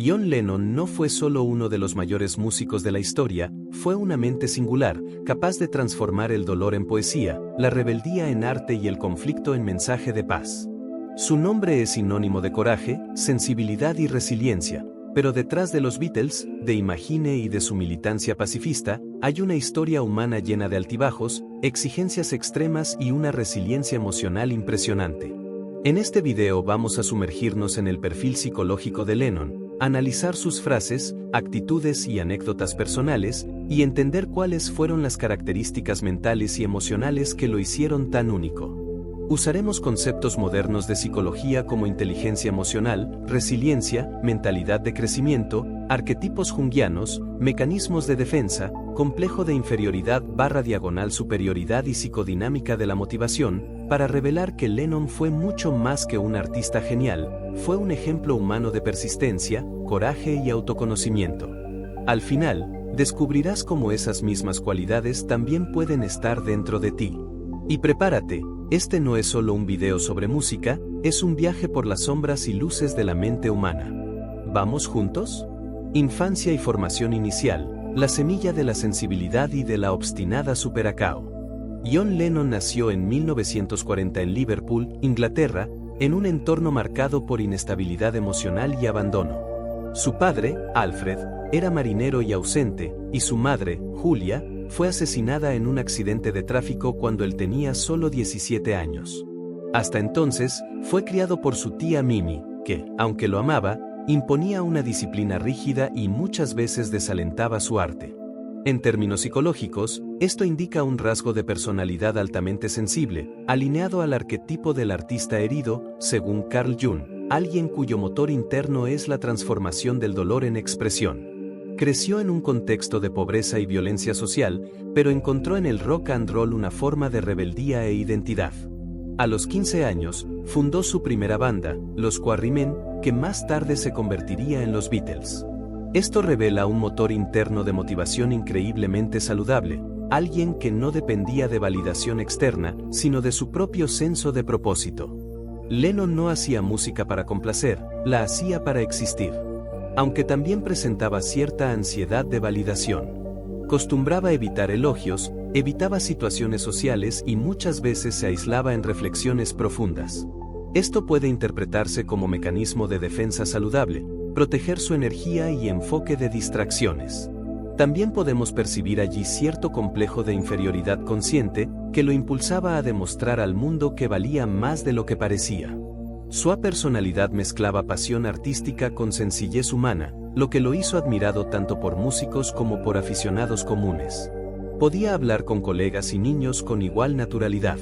John Lennon no fue solo uno de los mayores músicos de la historia, fue una mente singular, capaz de transformar el dolor en poesía, la rebeldía en arte y el conflicto en mensaje de paz. Su nombre es sinónimo de coraje, sensibilidad y resiliencia, pero detrás de los Beatles, de Imagine y de su militancia pacifista, hay una historia humana llena de altibajos, exigencias extremas y una resiliencia emocional impresionante. En este video vamos a sumergirnos en el perfil psicológico de Lennon, analizar sus frases, actitudes y anécdotas personales, y entender cuáles fueron las características mentales y emocionales que lo hicieron tan único. Usaremos conceptos modernos de psicología como inteligencia emocional, resiliencia, mentalidad de crecimiento, arquetipos junguianos, mecanismos de defensa, complejo de inferioridad/superioridad y psicodinámica de la motivación, para revelar que Lennon fue mucho más que un artista genial, fue un ejemplo humano de persistencia, coraje y autoconocimiento. Al final, descubrirás cómo esas mismas cualidades también pueden estar dentro de ti. Y prepárate, este no es solo un video sobre música, es un viaje por las sombras y luces de la mente humana. ¿Vamos juntos? Infancia y formación inicial, la semilla de la sensibilidad y de la obstinada superacao. John Lennon nació en 1940 en Liverpool, Inglaterra, en un entorno marcado por inestabilidad emocional y abandono. Su padre, Alfred, era marinero y ausente, y su madre, Julia, fue asesinada en un accidente de tráfico cuando él tenía solo 17 años. Hasta entonces, fue criado por su tía Mimi, que, aunque lo amaba, imponía una disciplina rígida y muchas veces desalentaba su arte. En términos psicológicos, esto indica un rasgo de personalidad altamente sensible, alineado al arquetipo del artista herido, según Carl Jung, alguien cuyo motor interno es la transformación del dolor en expresión. Creció en un contexto de pobreza y violencia social, pero encontró en el rock and roll una forma de rebeldía e identidad. A los 15 años, fundó su primera banda, los Quarrymen, que más tarde se convertiría en los Beatles. Esto revela un motor interno de motivación increíblemente saludable, alguien que no dependía de validación externa, sino de su propio senso de propósito. Lennon no hacía música para complacer, la hacía para existir. Aunque también presentaba cierta ansiedad de validación. Costumbraba evitar elogios, evitaba situaciones sociales y muchas veces se aislaba en reflexiones profundas. Esto puede interpretarse como mecanismo de defensa saludable, proteger su energía y enfoque de distracciones. También podemos percibir allí cierto complejo de inferioridad consciente que lo impulsaba a demostrar al mundo que valía más de lo que parecía. Su personalidad mezclaba pasión artística con sencillez humana, lo que lo hizo admirado tanto por músicos como por aficionados comunes. Podía hablar con colegas y niños con igual naturalidad.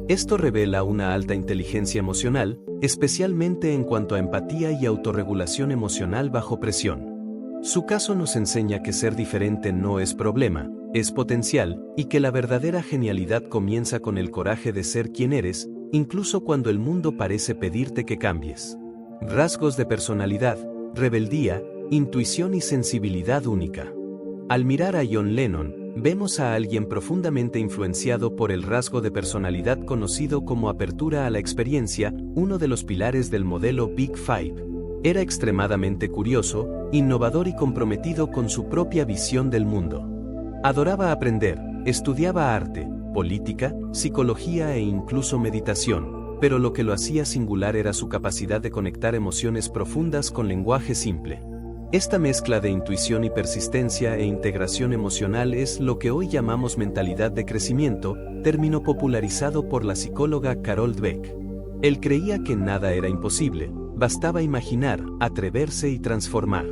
Esto revela una alta inteligencia emocional, especialmente en cuanto a empatía y autorregulación emocional bajo presión. Su caso nos enseña que ser diferente no es problema, es potencial, y que la verdadera genialidad comienza con el coraje de ser quien eres, incluso cuando el mundo parece pedirte que cambies. Rasgos de personalidad, rebeldía, intuición y sensibilidad única. Al mirar a John Lennon, vemos a alguien profundamente influenciado por el rasgo de personalidad conocido como apertura a la experiencia, uno de los pilares del modelo Big Five. Era extremadamente curioso, innovador y comprometido con su propia visión del mundo. Adoraba aprender, estudiaba arte, política, psicología e incluso meditación, pero lo que lo hacía singular era su capacidad de conectar emociones profundas con lenguaje simple. Esta mezcla de intuición y persistencia e integración emocional es lo que hoy llamamos mentalidad de crecimiento, término popularizado por la psicóloga Carol Dweck. Él creía que nada era imposible, bastaba imaginar, atreverse y transformar.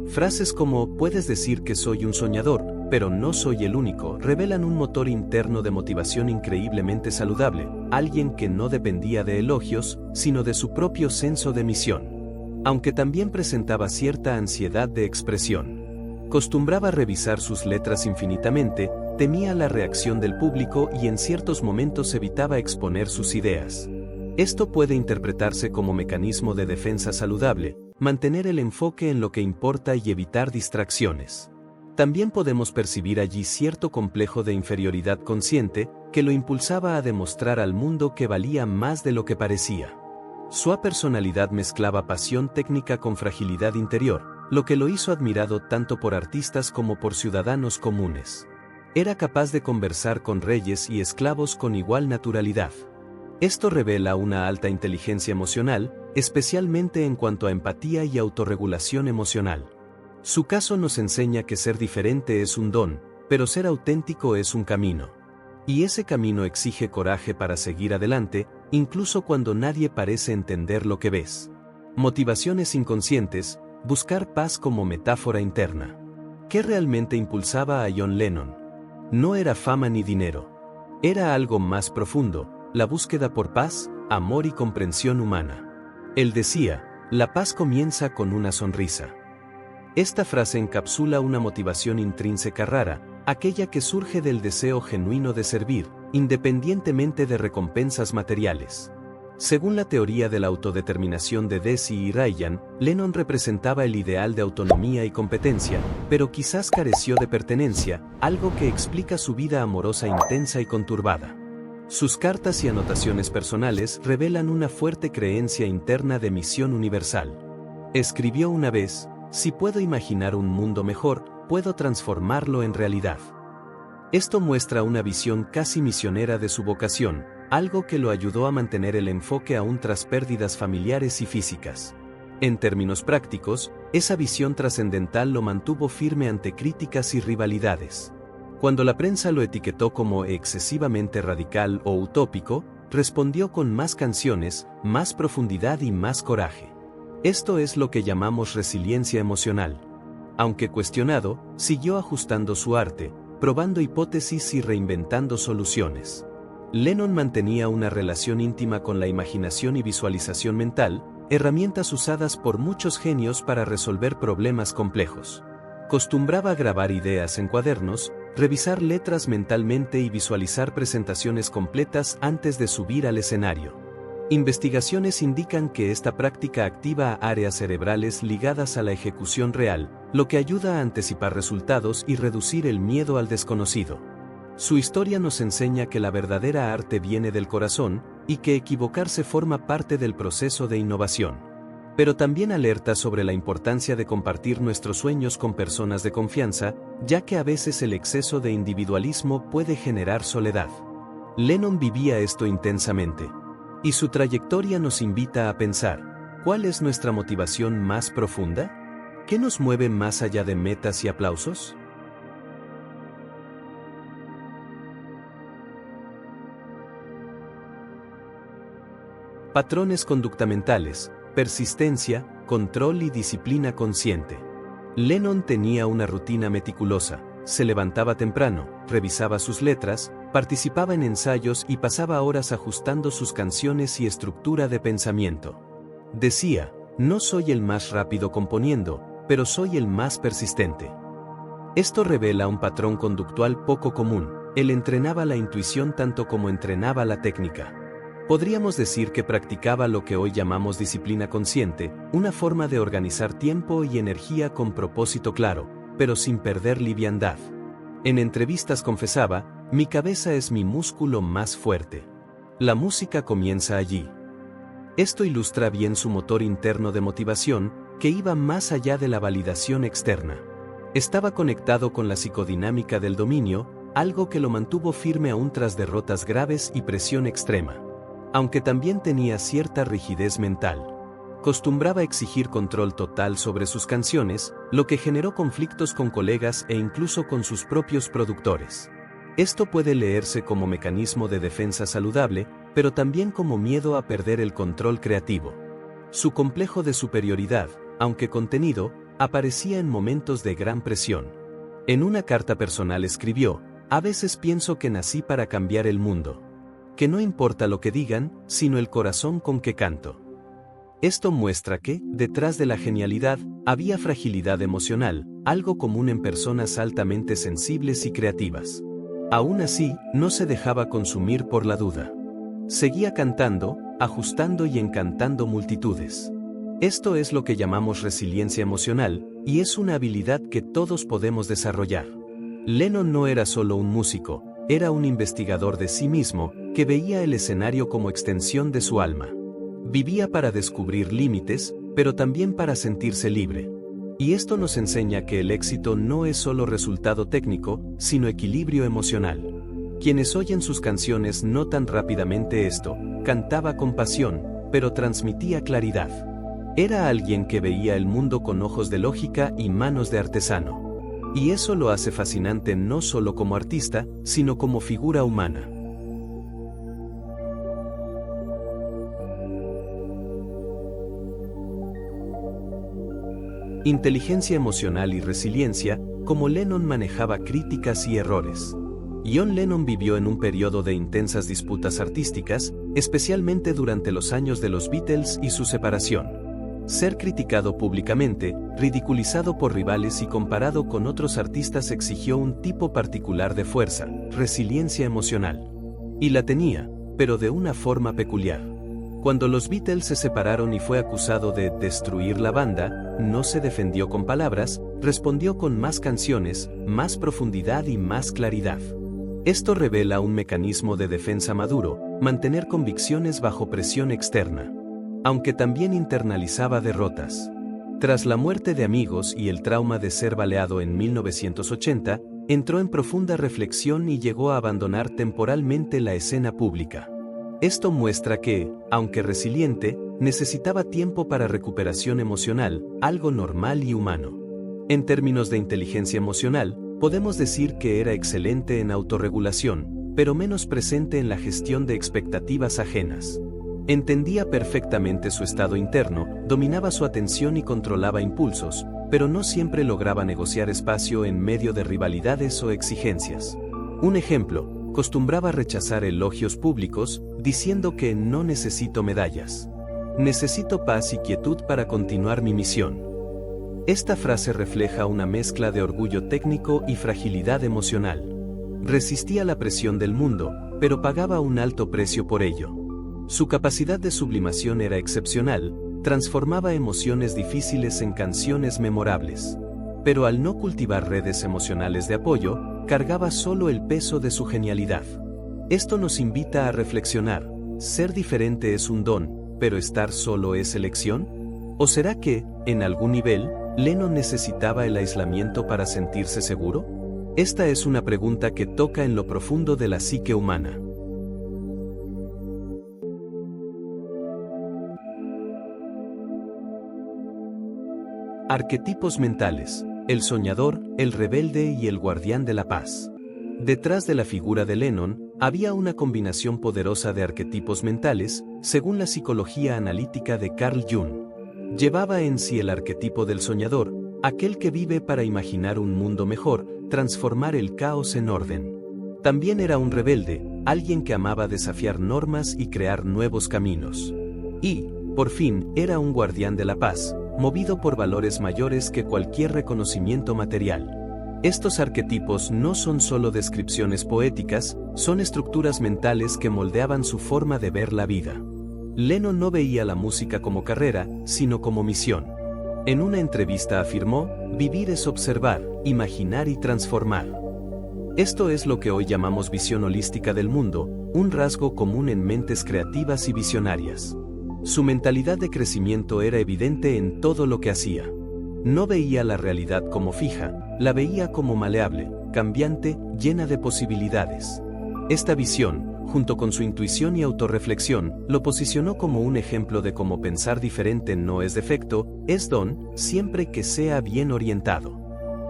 Frases como "puedes decir que soy un soñador, pero no soy el único", revelan un motor interno de motivación increíblemente saludable, alguien que no dependía de elogios, sino de su propio senso de misión. Aunque también presentaba cierta ansiedad de expresión. Costumbraba revisar sus letras infinitamente, temía la reacción del público y en ciertos momentos evitaba exponer sus ideas. Esto puede interpretarse como mecanismo de defensa saludable, mantener el enfoque en lo que importa y evitar distracciones. También podemos percibir allí cierto complejo de inferioridad consciente, que lo impulsaba a demostrar al mundo que valía más de lo que parecía. Su personalidad mezclaba pasión técnica con fragilidad interior, lo que lo hizo admirado tanto por artistas como por ciudadanos comunes. Era capaz de conversar con reyes y esclavos con igual naturalidad. Esto revela una alta inteligencia emocional, especialmente en cuanto a empatía y autorregulación emocional. Su caso nos enseña que ser diferente es un don, pero ser auténtico es un camino. Y ese camino exige coraje para seguir adelante, incluso cuando nadie parece entender lo que ves. Motivaciones inconscientes, buscar paz como metáfora interna. ¿Qué realmente impulsaba a John Lennon? No era fama ni dinero. Era algo más profundo, la búsqueda por paz, amor y comprensión humana. Él decía, la paz comienza con una sonrisa. Esta frase encapsula una motivación intrínseca rara, aquella que surge del deseo genuino de servir, independientemente de recompensas materiales. Según la teoría de la autodeterminación de Deci y Ryan, Lennon representaba el ideal de autonomía y competencia, pero quizás careció de pertenencia, algo que explica su vida amorosa intensa y conturbada. Sus cartas y anotaciones personales revelan una fuerte creencia interna de misión universal. Escribió una vez, si puedo imaginar un mundo mejor, puedo transformarlo en realidad. Esto muestra una visión casi misionera de su vocación, algo que lo ayudó a mantener el enfoque aún tras pérdidas familiares y físicas. En términos prácticos, esa visión trascendental lo mantuvo firme ante críticas y rivalidades. Cuando la prensa lo etiquetó como excesivamente radical o utópico, respondió con más canciones, más profundidad y más coraje. Esto es lo que llamamos resiliencia emocional. Aunque cuestionado, siguió ajustando su arte, probando hipótesis y reinventando soluciones. Lennon mantenía una relación íntima con la imaginación y visualización mental, herramientas usadas por muchos genios para resolver problemas complejos. Acostumbraba a grabar ideas en cuadernos, revisar letras mentalmente y visualizar presentaciones completas antes de subir al escenario. Investigaciones indican que esta práctica activa áreas cerebrales ligadas a la ejecución real, lo que ayuda a anticipar resultados y reducir el miedo al desconocido. Su historia nos enseña que la verdadera arte viene del corazón, y que equivocarse forma parte del proceso de innovación. Pero también alerta sobre la importancia de compartir nuestros sueños con personas de confianza, ya que a veces el exceso de individualismo puede generar soledad. Lennon vivía esto intensamente. Y su trayectoria nos invita a pensar, ¿cuál es nuestra motivación más profunda? ¿Qué nos mueve más allá de metas y aplausos? Patrones conductamentales, persistencia, control y disciplina consciente. Lennon tenía una rutina meticulosa, se levantaba temprano, revisaba sus letras, participaba en ensayos y pasaba horas ajustando sus canciones y estructura de pensamiento. Decía, no soy el más rápido componiendo, pero soy el más persistente. Esto revela un patrón conductual poco común, él entrenaba la intuición tanto como entrenaba la técnica. Podríamos decir que practicaba lo que hoy llamamos disciplina consciente, una forma de organizar tiempo y energía con propósito claro, pero sin perder liviandad. En entrevistas confesaba, mi cabeza es mi músculo más fuerte. La música comienza allí. Esto ilustra bien su motor interno de motivación, que iba más allá de la validación externa. Estaba conectado con la psicodinámica del dominio, algo que lo mantuvo firme aún tras derrotas graves y presión extrema. Aunque también tenía cierta rigidez mental. Acostumbraba exigir control total sobre sus canciones, lo que generó conflictos con colegas e incluso con sus propios productores. Esto puede leerse como mecanismo de defensa saludable, pero también como miedo a perder el control creativo. Su complejo de superioridad, aunque contenido, aparecía en momentos de gran presión. En una carta personal escribió, a veces pienso que nací para cambiar el mundo. Que no importa lo que digan, sino el corazón con que canto. Esto muestra que, detrás de la genialidad, había fragilidad emocional, algo común en personas altamente sensibles y creativas. Aún así, no se dejaba consumir por la duda. Seguía cantando, ajustando y encantando multitudes. Esto es lo que llamamos resiliencia emocional, y es una habilidad que todos podemos desarrollar. Lennon no era solo un músico, era un investigador de sí mismo, que veía el escenario como extensión de su alma. Vivía para descubrir límites, pero también para sentirse libre. Y esto nos enseña que el éxito no es solo resultado técnico, sino equilibrio emocional. Quienes oyen sus canciones notan rápidamente esto: cantaba con pasión, pero transmitía claridad. Era alguien que veía el mundo con ojos de lógica y manos de artesano. Y eso lo hace fascinante no solo como artista, sino como figura humana. Inteligencia emocional y resiliencia, como Lennon manejaba críticas y errores. John Lennon vivió en un periodo de intensas disputas artísticas, especialmente durante los años de los Beatles y su separación. Ser criticado públicamente, ridiculizado por rivales y comparado con otros artistas exigió un tipo particular de fuerza, resiliencia emocional. Y la tenía, pero de una forma peculiar. Cuando los Beatles se separaron y fue acusado de destruir la banda, no se defendió con palabras, respondió con más canciones, más profundidad y más claridad. Esto revela un mecanismo de defensa maduro: mantener convicciones bajo presión externa. Aunque también internalizaba derrotas. Tras la muerte de amigos y el trauma de ser baleado en 1980, entró en profunda reflexión y llegó a abandonar temporalmente la escena pública. Esto muestra que, aunque resiliente, necesitaba tiempo para recuperación emocional, algo normal y humano. En términos de inteligencia emocional, podemos decir que era excelente en autorregulación, pero menos presente en la gestión de expectativas ajenas. Entendía perfectamente su estado interno, dominaba su atención y controlaba impulsos, pero no siempre lograba negociar espacio en medio de rivalidades o exigencias. Un ejemplo: acostumbraba rechazar elogios públicos, diciendo que no necesito medallas. Necesito paz y quietud para continuar mi misión. Esta frase refleja una mezcla de orgullo técnico y fragilidad emocional. Resistía la presión del mundo, pero pagaba un alto precio por ello. Su capacidad de sublimación era excepcional, transformaba emociones difíciles en canciones memorables. Pero al no cultivar redes emocionales de apoyo, cargaba solo el peso de su genialidad. Esto nos invita a reflexionar: ¿ser diferente es un don, pero estar solo es elección? ¿O será que, en algún nivel, Lennon necesitaba el aislamiento para sentirse seguro? Esta es una pregunta que toca en lo profundo de la psique humana. Arquetipos mentales: el soñador, el rebelde y el guardián de la paz. Detrás de la figura de Lennon, había una combinación poderosa de arquetipos mentales, según la psicología analítica de Carl Jung. Llevaba en sí el arquetipo del soñador, aquel que vive para imaginar un mundo mejor, transformar el caos en orden. También era un rebelde, alguien que amaba desafiar normas y crear nuevos caminos. Y, por fin, era un guardián de la paz, movido por valores mayores que cualquier reconocimiento material. Estos arquetipos no son solo descripciones poéticas, son estructuras mentales que moldeaban su forma de ver la vida. Lennon no veía la música como carrera, sino como misión. En una entrevista afirmó: vivir es observar, imaginar y transformar. Esto es lo que hoy llamamos visión holística del mundo, un rasgo común en mentes creativas y visionarias. Su mentalidad de crecimiento era evidente en todo lo que hacía. No veía la realidad como fija, la veía como maleable, cambiante, llena de posibilidades. Esta visión, junto con su intuición y autorreflexión, lo posicionó como un ejemplo de cómo pensar diferente no es defecto, es don, siempre que sea bien orientado.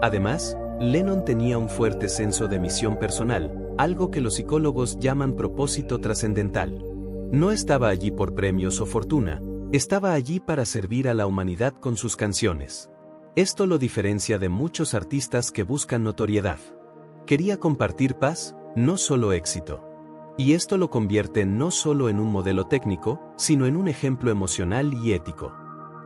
Además, Lennon tenía un fuerte senso de misión personal, algo que los psicólogos llaman propósito trascendental. No estaba allí por premios o fortuna, estaba allí para servir a la humanidad con sus canciones. Esto lo diferencia de muchos artistas que buscan notoriedad. Quería compartir paz, no solo éxito. Y esto lo convierte no solo en un modelo técnico, sino en un ejemplo emocional y ético.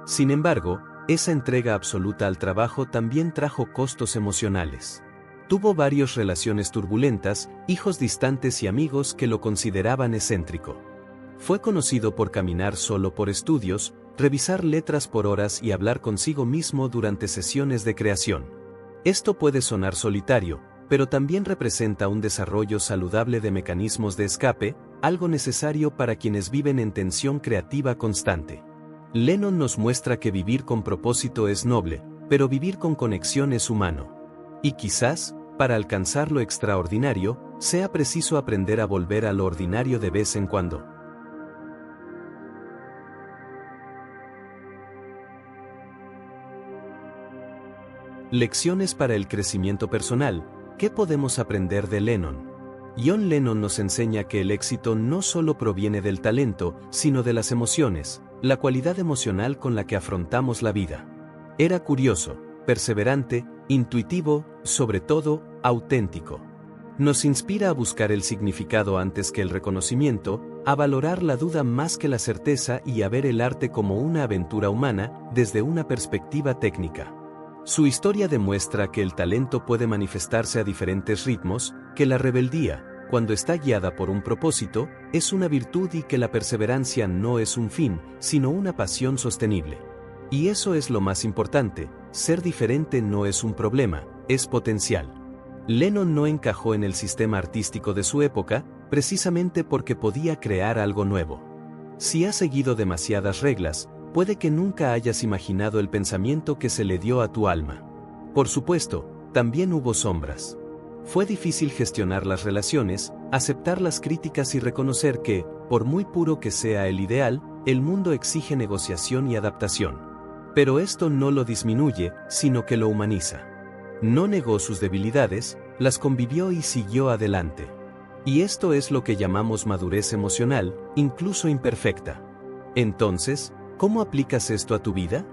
Sin embargo, esa entrega absoluta al trabajo también trajo costos emocionales. Tuvo varias relaciones turbulentas, hijos distantes y amigos que lo consideraban excéntrico. Fue conocido por caminar solo por estudios, revisar letras por horas y hablar consigo mismo durante sesiones de creación. Esto puede sonar solitario, pero también representa un desarrollo saludable de mecanismos de escape, algo necesario para quienes viven en tensión creativa constante. Lennon nos muestra que vivir con propósito es noble, pero vivir con conexión es humano. Y quizás, para alcanzar lo extraordinario, sea preciso aprender a volver a lo ordinario de vez en cuando. Lecciones para el crecimiento personal. ¿Qué podemos aprender de Lennon? John Lennon nos enseña que el éxito no solo proviene del talento, sino de las emociones, la cualidad emocional con la que afrontamos la vida. Era curioso, perseverante, intuitivo, sobre todo, auténtico. Nos inspira a buscar el significado antes que el reconocimiento, a valorar la duda más que la certeza y a ver el arte como una aventura humana, desde una perspectiva técnica. Su historia demuestra que el talento puede manifestarse a diferentes ritmos, que la rebeldía, cuando está guiada por un propósito, es una virtud y que la perseverancia no es un fin, sino una pasión sostenible. Y eso es lo más importante, ser diferente no es un problema, es potencial. Lennon no encajó en el sistema artístico de su época, precisamente porque podía crear algo nuevo. Si has seguido demasiadas reglas, puede que nunca hayas imaginado el pensamiento que se le dio a tu alma. Por supuesto, también hubo sombras. Fue difícil gestionar las relaciones, aceptar las críticas y reconocer que, por muy puro que sea el ideal, el mundo exige negociación y adaptación. Pero esto no lo disminuye, sino que lo humaniza. No negó sus debilidades, las convivió y siguió adelante. Y esto es lo que llamamos madurez emocional, incluso imperfecta. Entonces, ¿cómo aplicas esto a tu vida?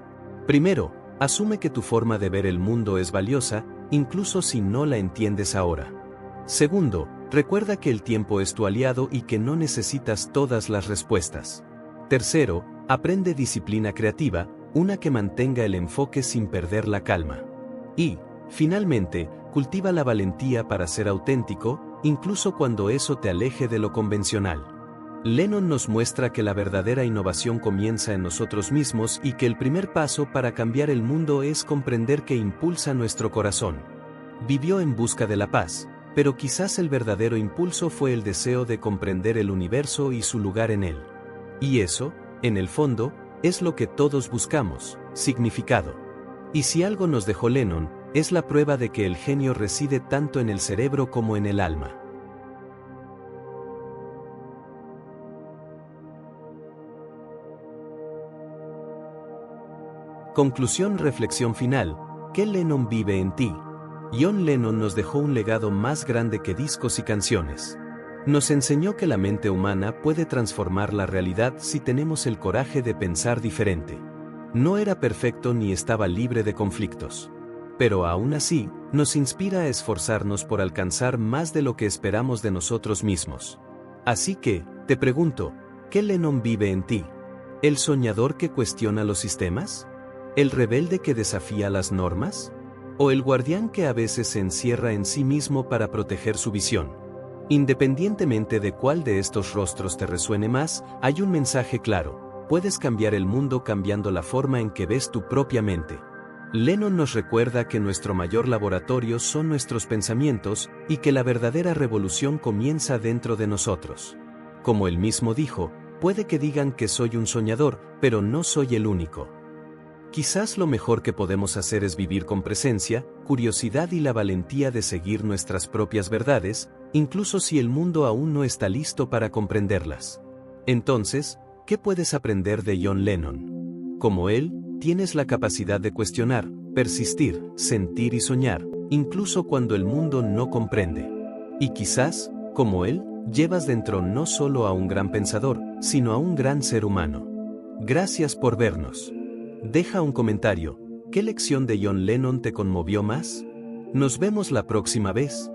Primero, asume que tu forma de ver el mundo es valiosa, incluso si no la entiendes ahora. Segundo, recuerda que el tiempo es tu aliado y que no necesitas todas las respuestas. Tercero, aprende disciplina creativa, una que mantenga el enfoque sin perder la calma. Y, finalmente, cultiva la valentía para ser auténtico, incluso cuando eso te aleje de lo convencional. Lennon nos muestra que la verdadera innovación comienza en nosotros mismos y que el primer paso para cambiar el mundo es comprender qué impulsa nuestro corazón. Vivió en busca de la paz, pero quizás el verdadero impulso fue el deseo de comprender el universo y su lugar en él. Y eso, en el fondo, es lo que todos buscamos, significado. Y si algo nos dejó Lennon, es la prueba de que el genio reside tanto en el cerebro como en el alma. Conclusión. Reflexión final. ¿Qué Lennon vive en ti? John Lennon nos dejó un legado más grande que discos y canciones. Nos enseñó que la mente humana puede transformar la realidad si tenemos el coraje de pensar diferente. No era perfecto ni estaba libre de conflictos. Pero aún así, nos inspira a esforzarnos por alcanzar más de lo que esperamos de nosotros mismos. Así que, te pregunto, ¿qué Lennon vive en ti? ¿El soñador que cuestiona los sistemas? ¿El rebelde que desafía las normas? ¿O el guardián que a veces se encierra en sí mismo para proteger su visión? Independientemente de cuál de estos rostros te resuene más, hay un mensaje claro: puedes cambiar el mundo cambiando la forma en que ves tu propia mente. Lennon nos recuerda que nuestro mayor laboratorio son nuestros pensamientos y que la verdadera revolución comienza dentro de nosotros. Como él mismo dijo, puede que digan que soy un soñador, pero no soy el único. Quizás lo mejor que podemos hacer es vivir con presencia, curiosidad y la valentía de seguir nuestras propias verdades, incluso si el mundo aún no está listo para comprenderlas. Entonces, ¿qué puedes aprender de John Lennon? Como él, tienes la capacidad de cuestionar, persistir, sentir y soñar, incluso cuando el mundo no comprende. Y quizás, como él, llevas dentro no solo a un gran pensador, sino a un gran ser humano. Gracias por vernos. Deja un comentario. ¿Qué lección de John Lennon te conmovió más? Nos vemos la próxima vez.